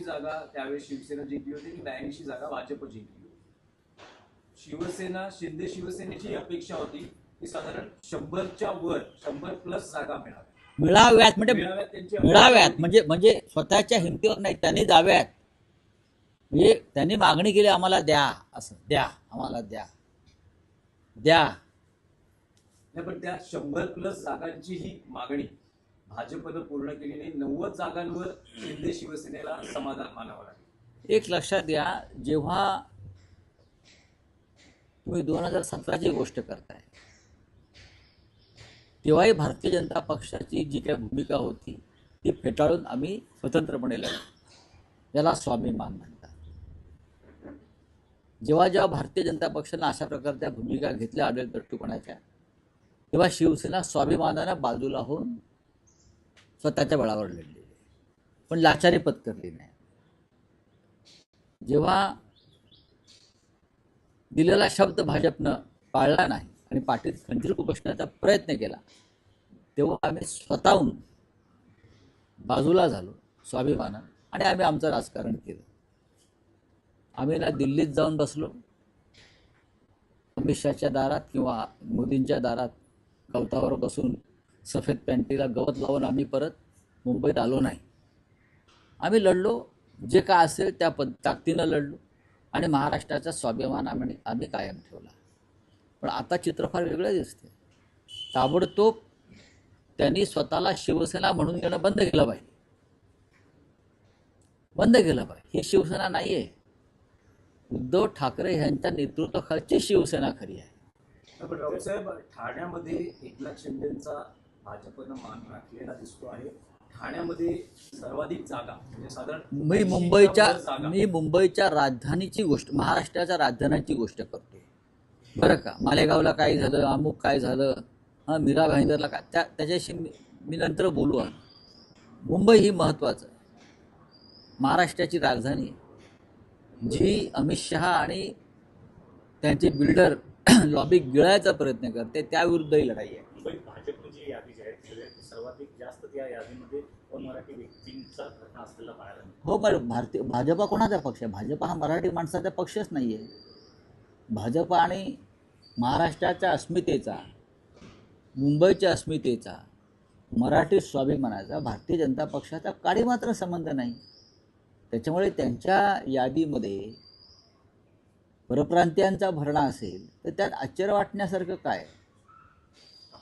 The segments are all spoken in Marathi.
82 जागा त्यावेळेस शिवसेना जिंकली होती आणि 82 जागा भाजप जिंकली होती. शिवसेना शिंदे शिवसेनेची अपेक्षा होती की साधारण 100च्या वर 100+ जागा मिळाव्यात म्हणजे स्वतःच्या हिमतीवर नाही, त्यांनी जाव्यात. म्हणजे त्यांनी मागणी केली, आम्हाला द्या, असं द्या, आम्हाला द्या द्या. पण त्या 100+ जागांची ही मागणी भाजपनं पूर्ण केली नाही. 90 जागांवर शिंदे शिवसेनेला समाधान मानावं लागेल. एक लक्षात घ्या, जेव्हा तुम्ही 2017ची गोष्ट करताय तेव्हाही भारतीय जनता पक्षाची जी काही भूमिका होती ती फेटाळून आम्ही स्वतंत्रपणे लढलो, याला स्वाभिमान म्हणतात. जेव्हा जेव्हा भारतीय जनता पक्षानं अशा प्रकारच्या भूमिका घेतल्या आढळतट्टूपणाच्या, तेव्हा शिवसेना स्वाभिमानानं बाजूला होऊन स्वतःच्या बळावर लढलेली, पण लाचारी पत्करली नाही. जेव्हा दिलेला शब्द भाजपनं पाळला नाही आणि पाठीत खंजीर खुपसण्याचा प्रयत्न केला, तेव्हा आम्ही स्वतःहून बाजूला झालो स्वाभिमानानं आणि आम्ही आमचं राजकारण केलं. आम्ही ना दिल्लीत जाऊन बसलो, अमित शहाच्या दारात किंवा मोदींच्या दारात गवतावर बसून सफेद पॅन्टीला गवत लावून आम्ही परत मुंबईत आलो नाही. आम्ही लढलो, जे काय असेल त्या ताकदीनं लढलो आणि महाराष्ट्राचा स्वाभिमान आम्ही कायम ठेवला. पण आता चित्र फार वेगळं दिसते. ताबडतोब त्यांनी स्वतःला शिवसेना म्हणून घेणं बंद केलं पाहिजे, बंद केलं पाहिजे. ही शिवसेना नाही आहे. उद्धव ठाकरे यांच्या नेतृत्वाखालची शिवसेना खरी आहे. पण राऊतसाहेब, ठाण्यामध्ये एकनाथ शिंदेचा भाजपनं मान राखलेला दिसतो आहे. ठाण्यामध्ये सर्वाधिक जागा म्हणजे साधारण मी मुंबईच्या राजधानीची गोष्ट, महाराष्ट्राच्या राजधानीची गोष्ट करतो बरं का. मालेगावला काय झालं, अमुक काय झालं, मीरा भाईंदरला काय, त्याच्याशी मी नंतर बोलू. मुंबई ही महत्त्वाचं आहे, महाराष्ट्राची राजधानी, जी अमित शहा आणि त्यांचे बिल्डर लॉबी गिळायचा प्रयत्न करते, त्याविरुद्धही लढाई आहे. भाजपची यादी जी आहे सर्वाधिक जास्त त्या यादीमध्ये मराठी व्यक्तींचा घटना असलेला पाहायला मिळतो. हो, पण भाजपा कोणाचा पक्ष आहे? भाजपा हा मराठी माणसाचा पक्षच नाही आहे. भाजप आणि महाराष्ट्राच्या अस्मितेचा, मुंबईच्या अस्मितेचा, मराठी स्वाभिमानाचा भारतीय जनता पक्षाचा काही मात्र संबंध नाही. त्याच्यामुळे त्यांच्या यादीमध्ये परप्रांतीयांचा भरणा असेल तर त्यात आश्चर्य वाटण्यासारखं काय?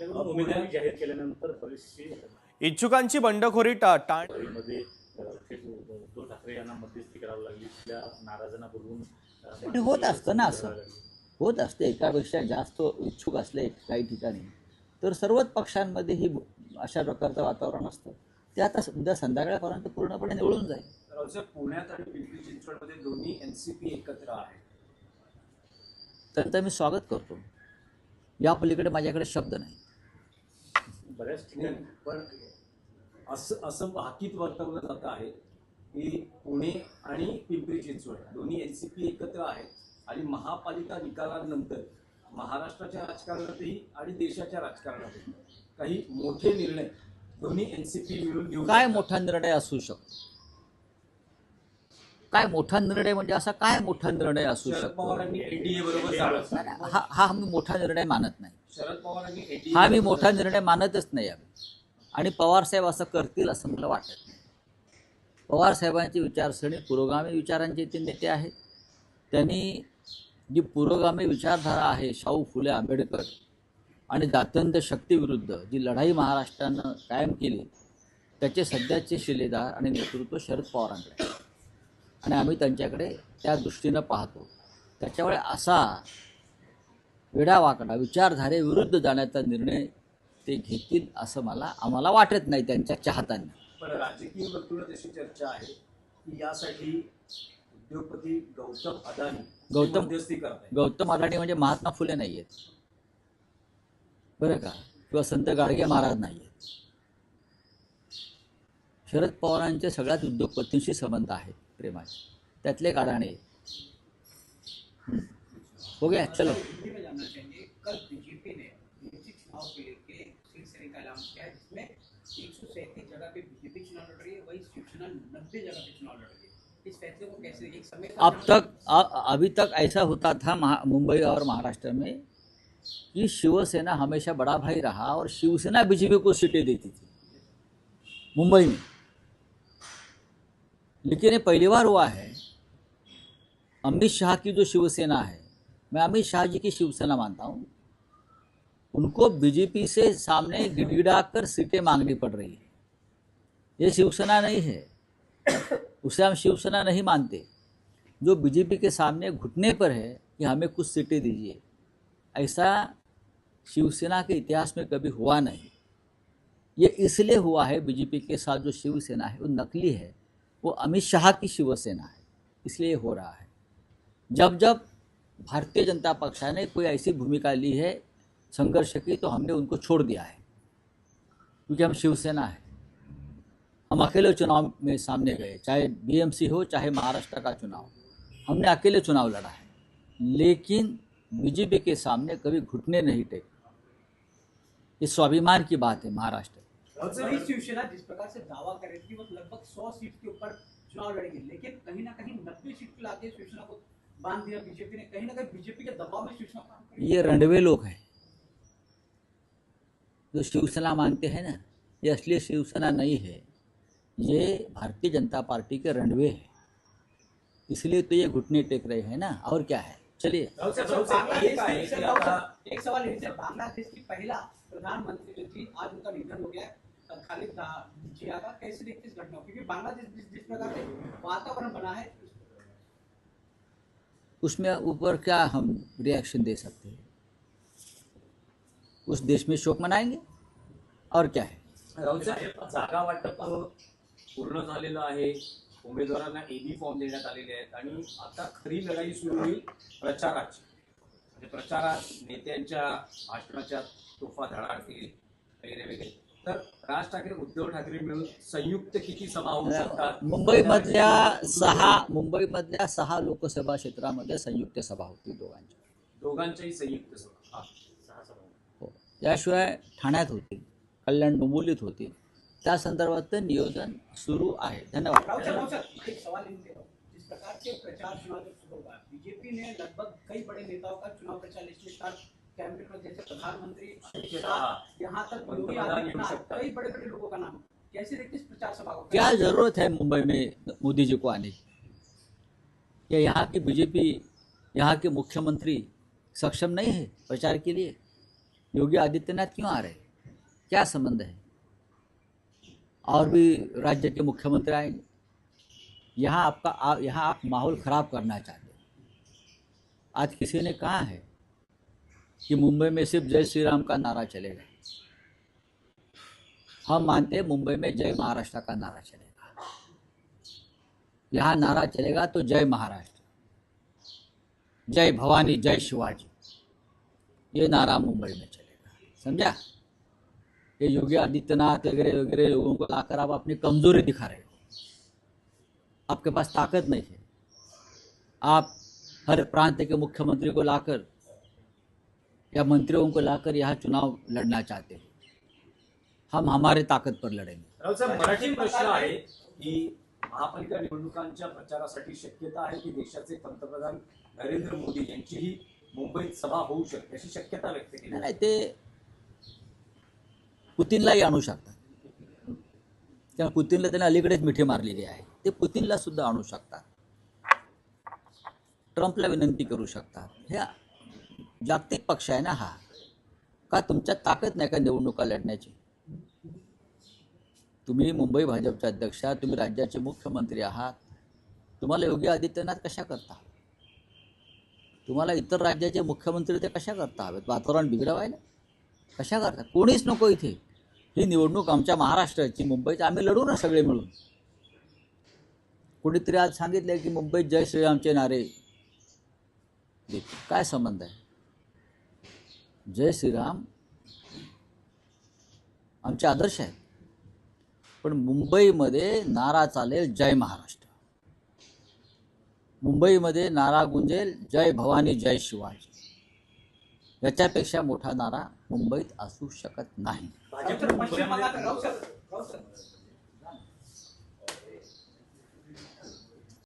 उमेदवारी जाहीर केल्यानंतर बरीचशी इच्छुकांची बंडखोरी मध्ये उद्धव ठाकरे यांना मध्यस्थी करावी लागली, त्या नाराजांना बोलवून होत असतं ना, असं होत असतं. एकापेक्षा जास्त इच्छुक असले काही ठिकाणी तर सर्वच पक्षांमध्ये ही अशा प्रकारचं वातावरण असतं. ते आता उद्या संध्याकाळपर्यंत पूर्णपणे निवळून जाईल. पुण्यात आणि पिंपरी चिंचवडमध्ये दोन्ही एनसीपी एकत्र आहेत, त्यांचं मी स्वागत करतो. या पलीकडे माझ्याकडे शब्द नाही. बऱ्याच ठिकाणी पण असं भाकीत वर्तवलं जात आहे की पुणे आणि पिंपरी चिंचवड दोन्ही एनसीपी एकत्र आहेत आणि महापालिका निकालानंतर महाराष्ट्राच्या राजकारणातही आणि देशाच्या राजकारणातही काही मोठे निर्णय दोन्ही एनसीपी मिळून घेऊन. काय मोठा निर्णय असू शकतो? काय मोठा निर्णय म्हणजे असा काय मोठा निर्णय असू शरद शकतो? पवारांनी एनडीए बरोबर जावं. हा मी मोठा निर्णय मानत नाही. शरद पवारांनी हा मी मोठा निर्णय मानतच नाही आम्ही. आणि पवारसाहेब असं करतील असं मला वाटत नाही. पवारसाहेबांची विचारसरणी पुरोगामी विचारांचे ते नेते आहेत. त्यांनी जी पुरोगामी विचारधारा आहे, शाहू फुले आंबेडकर आणि जात्यंत शक्तीविरुद्ध जी लढाई महाराष्ट्रानं कायम केली, त्याचे सध्याचे शिलेदार आणि नेतृत्व शरद पवारांकडे आहे आणि आम्ही त्यांच्याकडे त्या दृष्टीनं पाहतो. त्याच्यामुळे असा वेडावाकडा विचारधारेविरुद्ध जाण्याचा निर्णय ते घेतील असं आम्हाला वाटत नाही त्यांच्या चाहत्यांना. पण राजकीय वर्तुळात अशी चर्चा आहे की यासाठी उद्योगपती गौतम अदानी म्हणजे महात्मा फुले नाही आहेत बरं का, किंवा संत गाडगे महाराज नाही आहेत. शरद पवारांचे सगळ्याच उद्योगपतींशी संबंध आहेत प्रेमाचे, त्यातले काढाणे. हो गया, चलो. कल बीजेपी ने चुनाव के लेके शिवसेना का ऐलान किया है, जिसमें 137 जगह पे बीजेपी चुनाव लड़ रही है, वही शिवसेना 90 जगह पे चुनाव लड़ रही है. इस फैसले को कैसे एक समय अब तक अभी तक ऐसा होता था मुंबई और महाराष्ट्र में कि शिवसेना हमेशा बड़ा भाई रहा और शिवसेना बीजेपी को सीटें देती थी मुंबई में। लेकिन ये पहली बार हुआ है, अमित शाह की जो शिवसेना है, मैं अमित शाह जी की शिवसेना मानता हूँ, उनको बीजेपी से सामने गिड़गिड़ा कर सीटें मांगनी पड़ रही है। ये शिवसेना नहीं है, उसे हम शिवसेना नहीं मानते। जो बीजेपी के सामने घुटने पर है कि हमें कुछ सीटें दीजिए, ऐसा शिवसेना के इतिहास में कभी हुआ नहीं। ये इसलिए हुआ है, बीजेपी के साथ जो शिवसेना है वो नकली है, वो अमित शाह की शिवसेना है, इसलिए हो रहा है। जब जब भारतीय जनता पक्षाने कोई ऐसी भूमिका ली है संघर्ष की, तो हमने उनको छोड़ दिया है, क्योंकि हम शिवसेना है। हम अकेले चुनाव में सामने गए, चाहे बीएमसी हो चाहे महाराष्ट्र का चुनाव, हमने अकेले चुनाव लड़ा है, लेकिन बीजेपी के सामने कभी घुटने नहीं टेके। ये स्वाभिमान की बात है महाराष्ट्र। वही शिवसेना जिस प्रकार से दावा कर रही थी वो लगभग 100 सीट के ऊपर चुनाव लड़ेगी, लेकिन कहीं ना कहीं 90 सीट को लाके शिवसेना को बांध दिया बीजेपी ने। कहीं ना कहीं बीजेपी के दबाव में शिवसेना काम कर रही है। ये रंडवे लोग हैं जो शिवसेना मानते हैं ना, ये असली शिवसेना नहीं है, ये भारतीय जनता पार्टी के रंडवे है, इसलिए तो ये घुटने टेक रहे हैं ना, और क्या है। चलिए एक सवाल ये है, बांग्लादेश की पहला प्रधानमंत्री जो थी, आज उनका निधन हो गया है, खालिद जिया का। कैसे देखते इस घटना को? क्योंकि बांग्लादेश जिस प्रकार से वातावरण बना है, उसमें ऊपर क्या हम रिएक्शन दे सकते हैं? उस देश में शोक मनाएंगे और क्या है। राहुल साहेब, जागा वाटप पूर्ण झालेलं आहे, उमेदवारांना एबी फॉर्म देण्यात आलेले आहेत आणि आता खरी लढाई सुरू होईल प्रचाराची। म्हणजे प्रचारात नेत्यांच्या भाषणाच्या तोफा धडाडतील वगैरे वगैरे। तर राज ठाकरे उद्धव ठाकरे मिळून संयुक्त किती सभा होऊ शकतात? मुंबईमधल्या 6 लोकसभा क्षेत्रामध्ये संयुक्त सभा होती दोघांच्याही संयुक्त सभा। 6 सभा हो, याशिवाय ठाण्यात होती, कल्याण डोंबिवलीत होती, त्या संदर्भात नियोजन सुरू आहे। धन्यवाद। राउत साहब, एक सवाल इनसे जिस प्रकार के प्रचार चुनाव जब शुरू हुआ, बीजेपी ने लगभग कई बड़े नेताओं का चुनाव प्रचार लिस्ट में स्टार कैबिनेट में, जैसे प्रधानमंत्री यहाँ तक योगी आदित्यनाथ, कई बड़े बड़े लोगों का नाम। कैसे देखते इस प्रचार सभा को? क्या जरूरत है मुंबई में मोदी जी को आने की? क्या यहाँ की बीजेपी, यहाँ के मुख्यमंत्री सक्षम नहीं है प्रचार के लिए? योगी आदित्यनाथ क्यों आ रहे हैं? क्या संबंध है? और भी राज्य के मुख्यमंत्री आएंगे। यहाँ आप माहौल खराब करना चाहते हैं। आज किसी ने कहा है कि मुंबई में सिर्फ जय श्री राम का नारा चलेगा। हम मानते हैं मुंबई में जय महाराष्ट्र का नारा चलेगा। यहाँ नारा चलेगा तो जय महाराष्ट्र, जय भवानी, जय शिवाजी, ये नारा मुंबई में चलेगा। समझा? ये योगी आदित्यनाथ वगैरह वगैरह लोगों को लाकर आप अपनी कमजोरी दिखा रहे हो। आपके पास ताकत नहीं है। आप हर प्रांत के मुख्यमंत्री को लाकर या मंत्रियों को लाकर यहाँ चुनाव लड़ना चाहते हैं। हम हमारे ताकद पर लड़ेंगे। राहुल साहेब, मराठी प्रश्न आहे की महापालिका निवडणुकांच्या प्रचारासाठी शक्यता आहे की देशाचे पंतप्रधान नरेंद्र मोदी यांचीही मुंबईत सभा होऊ शकते, अशी शक्यता व्यक्त केली नाही, ते पुतीनलाही आणू शकतात। त्या पुतीनला त्यांनी अलीकडेच मिठी मारलेली आहे, ते पुतीनला सुद्धा आणू शकतात, ट्रम्पला विनंती करू शकतात। हे जागतिक पक्ष आहे ना हा, का तुमच्यात ताकद नाही का निवडणुका लढण्याची? तुम्ही मुंबई भाजपचे अध्यक्ष आहात, तुम्ही राज्याचे मुख्यमंत्री आहात, तुम्हाला योगी आदित्यनाथ कशा करता? तुम्हाला इतर राज्याचे मुख्यमंत्री ते कशा करता हवेत? वातावरण बिघडवायला कशा करता? कोणीच नको इथे। ही निवडणूक आमच्या महाराष्ट्राची, मुंबईची, आम्ही लढू ना सगळे मिळून। कोणीतरी आज सांगितले की मुंबईत जय श्रीरामचे नारे देतो, काय संबंध आहे? जय श्रीराम आमचे आदर्श आहेत, पण मुंबईमध्ये नारा चालेल जय महाराष्ट्र, मुंबईमध्ये नारा गुंजेल जय भवानी, जय शिवाजी। याच्यापेक्षा मोठा नारा मुंबईत असू शकत नाही। पश्चिम बंगाल, राउत साहब,